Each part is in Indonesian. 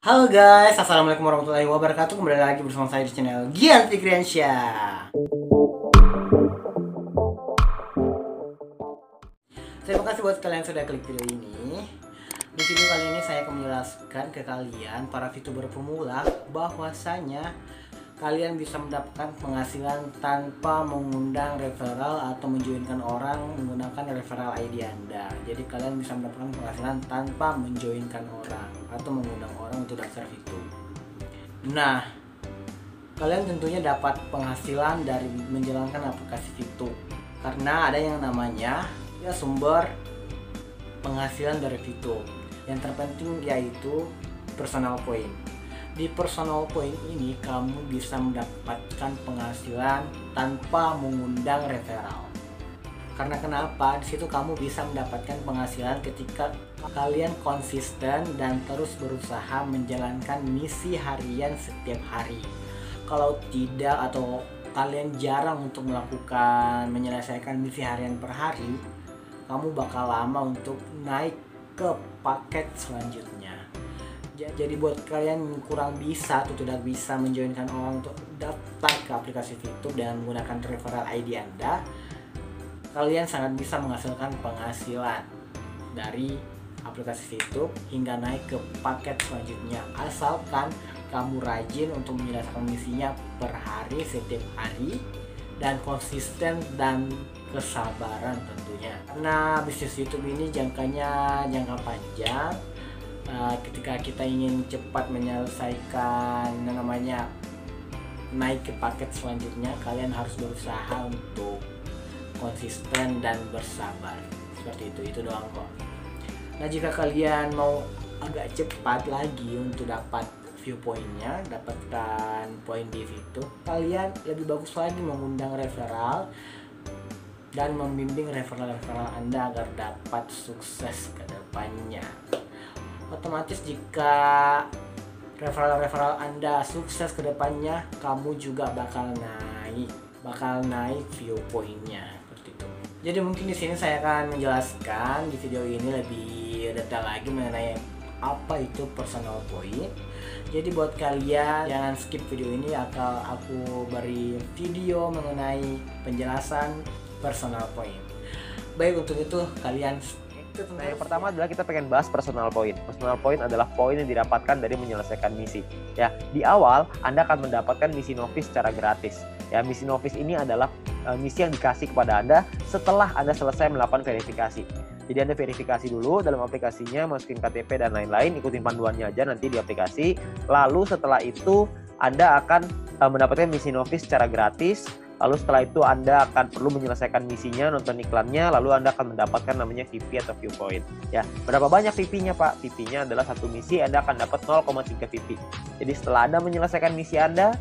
Halo guys, assalamualaikum warahmatullahi wabarakatuh. Kembali lagi bersama saya di channel Gian Fikriansyah. Terima kasih buat kalian yang sudah klik video ini. Di video kali ini saya akan menjelaskan ke kalian para VTuber pemula bahwasanya kalian bisa mendapatkan penghasilan tanpa mengundang referral atau menjoinkan orang menggunakan referral ID Anda. Jadi kalian bisa mendapatkan penghasilan tanpa menjoinkan orang atau mengundang orang untuk daftar VTuber. Nah, kalian tentunya dapat penghasilan dari menjalankan aplikasi VTuber karena ada yang namanya sumber penghasilan dari VTuber. Yang terpenting yaitu personal point. Di personal point ini kamu bisa mendapatkan penghasilan tanpa mengundang referral. Karena kenapa? Di situ kamu bisa mendapatkan penghasilan ketika kalian konsisten dan terus berusaha menjalankan misi harian setiap hari. Kalau tidak atau kalian jarang untuk melakukan menyelesaikan misi harian per hari, kamu bakal lama untuk naik ke paket selanjutnya. Jadi buat kalian yang kurang bisa atau tidak bisa menjoinkan orang untuk daftar ke aplikasi VTuber dengan menggunakan referral ID Anda, kalian sangat bisa menghasilkan penghasilan dari aplikasi VTuber hingga naik ke paket selanjutnya, asalkan kamu rajin untuk menyelesaikan misinya per hari setiap hari dan konsisten dan kesabaran tentunya. Karena bisnis YouTube ini jangka panjang. Ketika kita ingin cepat menyelesaikan namanya naik ke paket selanjutnya, kalian harus berusaha untuk konsisten dan bersabar. Seperti itu doang kok. Nah, jika kalian mau agak cepat lagi untuk dapat viewpointnya, dapatkan poin di situ, kalian lebih bagus lagi mengundang referral dan membimbing referral Anda agar dapat sukses ke depannya. Otomatis jika referral Anda sukses ke depannya, kamu juga bakal naik viewpointnya seperti itu. Jadi mungkin di sini saya akan menjelaskan di video ini lebih detail lagi mengenai apa itu personal point. Jadi buat kalian jangan skip video ini, aku beri video mengenai penjelasan personal point. Baik, untuk itu kalian Nah, yang pertama adalah kita pengen bahas personal point. Personal point adalah poin yang didapatkan dari menyelesaikan misi. Ya, di awal Anda akan mendapatkan misi novice secara gratis. Ya, misi novice ini adalah misi yang dikasih kepada Anda setelah Anda selesai melakukan verifikasi. Jadi Anda verifikasi dulu dalam aplikasinya, masukin KTP dan lain-lain, ikutin panduannya aja nanti di aplikasi. Lalu setelah itu Anda akan mendapatkan misi novice secara gratis. Lalu setelah itu Anda akan perlu menyelesaikan misinya, nonton iklannya, lalu Anda akan mendapatkan namanya VP atau viewpoint. Ya, berapa banyak VP-nya Pak? VP-nya adalah satu misi Anda akan dapat 0,3 VP. Jadi setelah Anda menyelesaikan misi Anda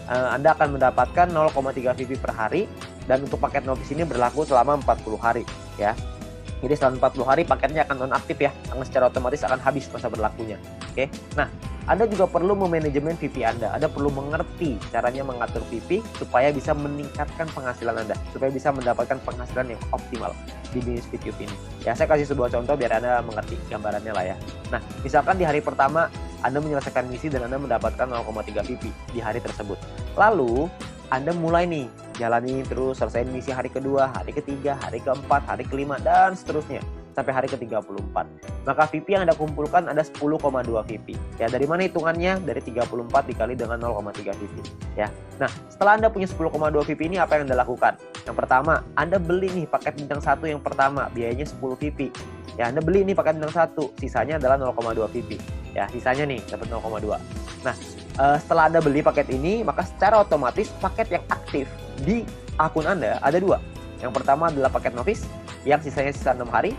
akan mendapatkan 0,3 VP per hari, dan untuk paket novice ini berlaku selama 40 hari. Ya. Jadi selama 40 hari paketnya akan nonaktif ya, karena secara otomatis akan habis masa berlakunya. Oke. Nah, Anda juga perlu memanajemen VP Anda. Anda perlu mengerti caranya mengatur VP supaya bisa meningkatkan penghasilan Anda, supaya bisa mendapatkan penghasilan yang optimal di bisnis VTuber ini. Ya, saya kasih sebuah contoh biar Anda mengerti gambarannya lah ya. Nah, misalkan di hari pertama Anda menyelesaikan misi dan Anda mendapatkan 0,3 VP di hari tersebut. Lalu Anda mulai nih jalani terus, selesai misi hari kedua, hari ketiga, hari keempat, hari kelima, dan seterusnya sampai hari ke-34. Maka VP yang Anda kumpulkan ada 10,2 VP. Ya, dari mana hitungannya? Dari 34 dikali dengan 0,3 VP. Ya. Nah, setelah Anda punya 10,2 VP ini, apa yang Anda lakukan? Yang pertama, Anda beli nih paket bintang 1 yang pertama, biayanya 10 VP. Ya, Anda beli nih paket bintang 1, sisanya adalah 0,2 VP. Ya, sisanya nih dapat 0,2. Nah, setelah Anda beli paket ini, maka secara otomatis paket yang aktif di akun Anda ada dua. Yang pertama adalah paket novice yang sisanya sisa 6 hari,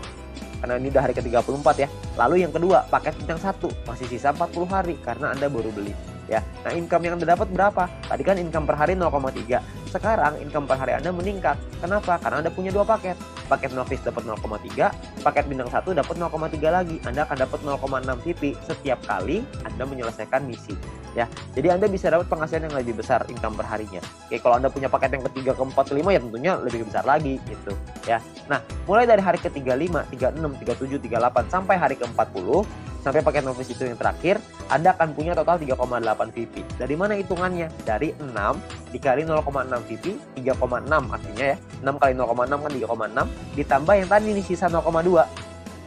karena ini udah hari ke-34 ya. Lalu yang kedua, paket bintang 1 masih sisa 40 hari karena Anda baru beli. Ya. Nah, income yang Anda dapat berapa? Tadi kan income per hari 0,3. Sekarang income per hari Anda meningkat. Kenapa? Karena Anda punya dua paket. Paket novice dapat 0,3, paket bintang 1 dapat 0,3 lagi. Anda akan dapat 0,6 VP setiap kali Anda menyelesaikan misi. Ya, jadi Anda bisa dapat penghasilan yang lebih besar income per harinya. Oke, kalau Anda punya paket yang ketiga, keempat, kelima ya tentunya lebih besar lagi gitu. Ya, nah mulai dari hari ke-35, 36, 37, 38 sampai hari ke-40 sampai paket novice itu yang terakhir, Anda akan punya total 3,8 VP. Dari mana hitungannya? Dari 6 dikali 0,6 VP, 3,6 artinya ya. 6 kali 0,6 kan 3,6, ditambah yang tadi nih sisa 0,2.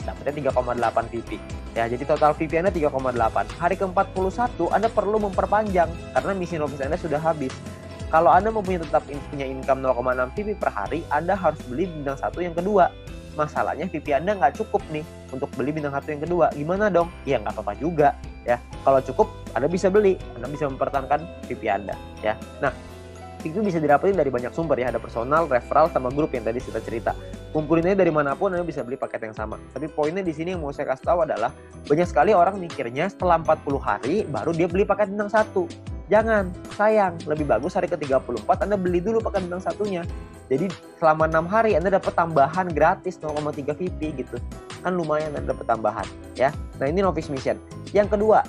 Dapatnya 3,8 VP. Ya, jadi total VP Anda 3,8. Hari ke-41 Anda perlu memperpanjang karena misi novis Anda sudah habis. Kalau Anda tetap punya income 0,6 VP per hari, Anda harus beli bintang 1 yang kedua. Masalahnya VP Anda nggak cukup nih untuk beli bintang 1 yang kedua. Gimana dong? Ya nggak apa-apa juga ya. Kalau cukup, Anda bisa beli. Anda bisa mempertahankan VP Anda ya. Nah, itu bisa didapetin dari banyak sumber ya. Ada personal, referral, sama grup yang tadi kita cerita. Kumpulinnya dari manapun Anda bisa beli paket yang sama. Tapi poinnya di sini yang mau saya kasih tahu adalah banyak sekali orang mikirnya setelah 40 hari baru dia beli paket bintang 1. Jangan, sayang. Lebih bagus hari ke-34 Anda beli dulu paket bintang 1-nya. Jadi selama 6 hari Anda dapat tambahan gratis 0,3 VP gitu. Kan lumayan Anda dapat tambahan ya. Nah, ini novice mission. Yang kedua,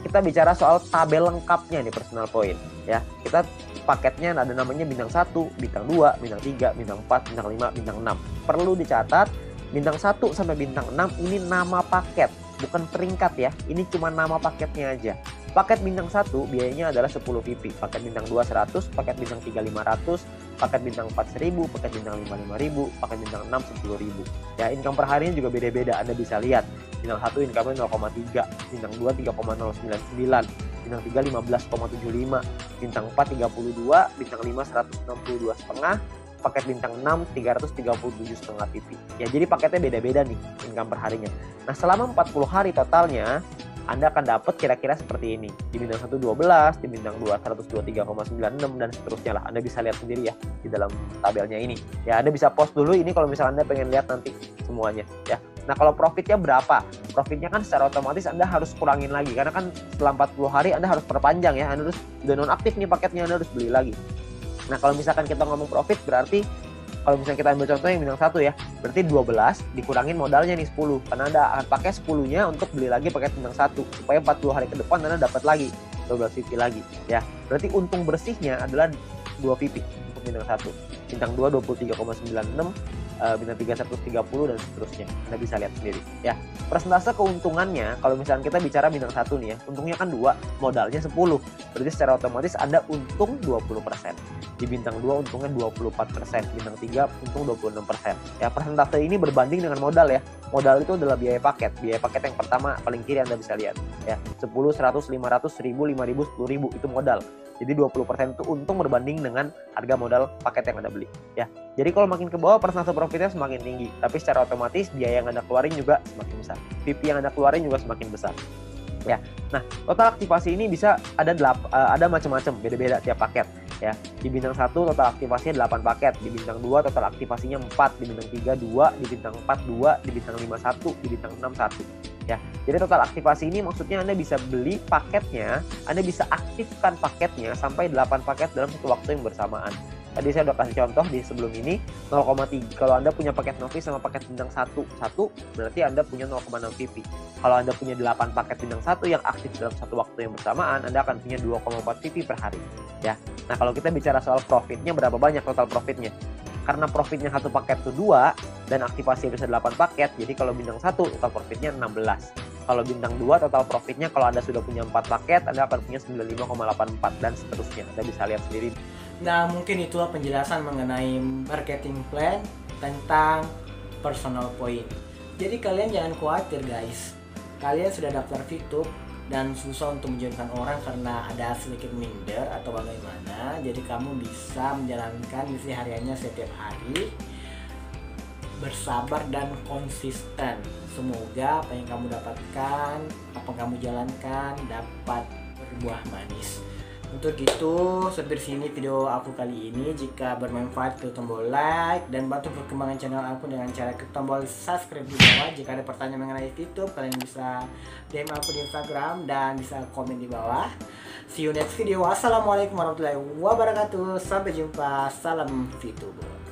kita bicara soal tabel lengkapnya nih personal point ya. Kita paketnya ada namanya bintang 1, bintang 2, bintang 3, bintang 4, bintang 5, bintang 6. Perlu dicatat, bintang 1 sampai bintang 6 ini nama paket, bukan peringkat ya. Ini cuma nama paketnya aja. Paket bintang 1 biayanya adalah 10 VP, paket bintang 2 100, paket bintang 3 500, paket bintang 4 1000, paket bintang 5 5000, paket bintang 6 10.000. Ya, income per harinya juga beda-beda. Anda bisa lihat. Bintang 1 income-nya 0,3, bintang 2 3,099, bintang 3 15,75, bintang 4 32, bintang 5 162,5, paket bintang 6 337,5 VP. Ya, jadi paketnya beda-beda nih income per harinya. Nah, selama 40 hari totalnya Anda akan dapat kira-kira seperti ini. Di bintang 1 12, di bintang 2 123,96 dan seterusnya lah. Anda bisa lihat sendiri ya di dalam tabelnya ini. Ya, Anda bisa post dulu ini kalau misalnya Anda pengen lihat nanti semuanya ya. Nah, kalau profitnya berapa? Profitnya kan secara otomatis Anda harus kurangin lagi karena kan setelah 40 hari Anda harus perpanjang ya. Anda harus udah nonaktif nih paketnya, Anda harus beli lagi. Nah, kalau misalkan kita ngomong profit berarti kalau misalnya kita ambil contoh yang bintang 1 ya, berarti 12 dikurangin modalnya nih 10. Karena Anda akan pakai 10-nya untuk beli lagi paket bintang 1 supaya 40 hari ke depan Anda dapat lagi 12 VP lagi ya. Berarti untung bersihnya adalah 2 VP untuk bintang 1. Bintang 2 23,96, bintang 3 130 dan seterusnya. Anda bisa lihat sendiri ya. Persentase keuntungannya kalau misalnya kita bicara bintang 1 nih ya, untungnya kan 2, modalnya 10. Berarti secara otomatis Anda untung 20%. Di bintang 2 untungnya 24%, bintang 3 untung 26%. Ya, persentase ini berbanding dengan modal ya. Modal itu adalah biaya paket. Biaya paket yang pertama paling kiri Anda bisa lihat ya. 10, 100, 500, 1000, 5000, 10.000 itu modal. Jadi 20% itu untung berbanding dengan harga modal paket yang Anda beli ya. Jadi kalau makin ke bawah persentase profitnya semakin tinggi, tapi secara otomatis biaya yang Anda keluarin juga semakin besar. VP yang Anda keluarin juga semakin besar. Ya. Nah, total aktivasi ini bisa ada macam-macam, beda-beda tiap paket ya. Di bintang 1 total aktivasinya 8 paket, di bintang 2 total aktivasinya 4, di bintang 3 2, di bintang 4 2, di bintang 5 1, di bintang 6 1. Ya. Jadi total aktivasi ini maksudnya Anda bisa beli paketnya, Anda bisa aktifkan paketnya sampai 8 paket dalam satu waktu yang bersamaan. Tadi saya udah kasih contoh di sebelum ini 0,3. Kalau Anda punya paket novice sama paket bintang 1 berarti Anda punya 0,6 VP. Kalau Anda punya 8 paket bintang 1 yang aktif dalam satu waktu yang bersamaan, Anda akan punya 2,4 VP per hari ya. Nah, kalau kita bicara soal profitnya, berapa banyak total profitnya? Karena profitnya satu paket itu 2 dan aktivasi bisa 8 paket, jadi kalau bintang 1 total profitnya 16. Kalau bintang 2 total profitnya kalau Anda sudah punya 4 paket, Anda akan punya 95,84 dan seterusnya. Anda bisa lihat sendiri. Nah, mungkin itulah penjelasan mengenai marketing plan tentang personal point. Jadi kalian jangan khawatir guys. Kalian sudah daftar VTube dan susah untuk menjoinkan orang karena ada sedikit minder atau bagaimana. Jadi kamu bisa menjalankan misi hariannya setiap hari. Bersabar dan konsisten. Semoga apa yang kamu dapatkan, apa yang kamu jalankan dapat berbuah manis. Untuk itu, sampai sini video aku kali ini. Jika bermanfaat, klik tombol like dan bantu perkembangan channel aku dengan cara klik tombol subscribe di bawah. Jika ada pertanyaan mengenai YouTube, kalian bisa DM aku di Instagram dan bisa komen di bawah. See you next video. Wassalamualaikum warahmatullahi wabarakatuh. Sampai jumpa. Salam VTuber.